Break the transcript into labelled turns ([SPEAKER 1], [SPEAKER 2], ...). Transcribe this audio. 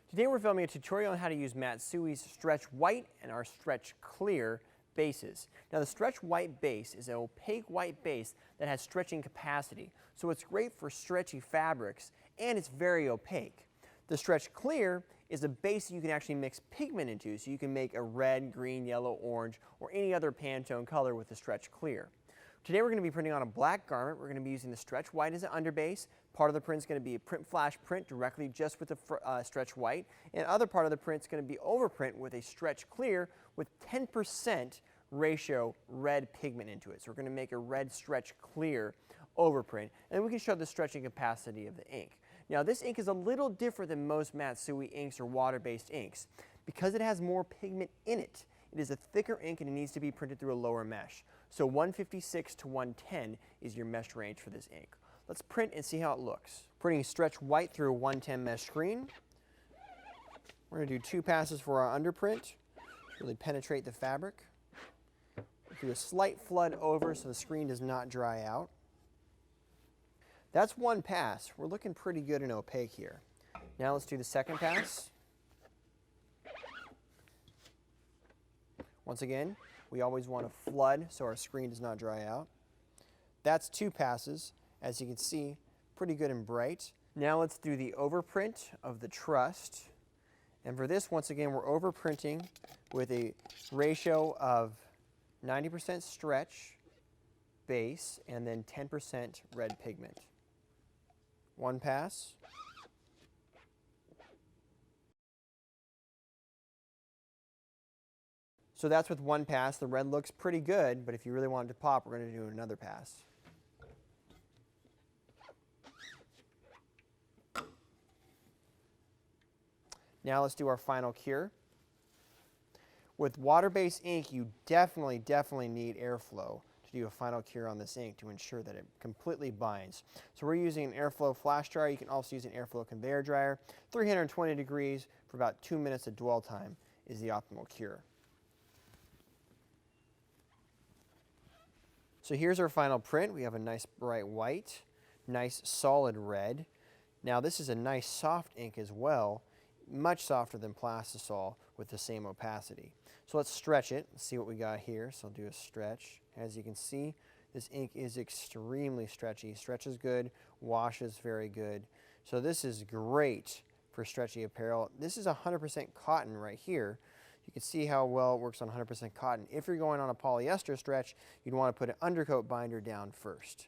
[SPEAKER 1] Today we're filming a tutorial on how to use Matsui's Stretch White and our Stretch Clear bases. Now the Stretch White base is an opaque white base that has stretching capacity, so it's great for stretchy fabrics and it's very opaque. The Stretch Clear is a base that you can actually mix pigment into, so you can make a red, green, yellow, orange, or any other Pantone color with the Stretch Clear. Today we're going to be printing on a black garment. We're going to be using the Stretch White as an underbase. Part of the print is going to be a print flash print directly just with the Stretch White, and other part of the print is going to be overprint with a Stretch Clear with 10% ratio red pigment into it. So we're going to make a red Stretch Clear overprint, and we can show the stretching capacity of the ink. Now this ink is a little different than most Matsui inks or water-based inks. Because it has more pigment in it, it is a thicker ink and it needs to be printed through a lower mesh. So 156 to 110 is your mesh range for this ink. Let's print and see how it looks. Printing Stretch White through a 110 mesh screen. We're going to do 2 passes for our underprint. Really penetrate the fabric. Do a slight flood over so the screen does not dry out. That's 1 pass. We're looking pretty good and opaque here. Now let's do the second pass. Once again, we always want to flood so our screen does not dry out. That's 2 passes. As you can see, pretty good and bright. Now let's do the overprint of the trust. And for this, once again, we're overprinting with a ratio of 90% stretch base and then 10% red pigment. 1 pass. So that's with 1 pass. The red looks pretty good, but if you really want it to pop, we're going to do another pass. Now let's do our final cure. With water-based ink, you definitely need airflow to do a final cure on this ink to ensure that it completely binds. So we're using an airflow flash dryer. You can also use an airflow conveyor dryer. 320 degrees for about 2 minutes of dwell time is the optimal cure. So here's our final print. We have a nice bright white, nice solid red. Now this is a nice soft ink as well, much softer than plastisol with the same opacity. So let's stretch it, see what we got here. So I'll do a stretch. As you can see, this ink is extremely stretchy. Stretches good, washes very good. So this is great for stretchy apparel. This is 100% cotton right here. You can see how well it works on 100% cotton. If you're going on a polyester stretch, you'd want to put an undercoat binder down first.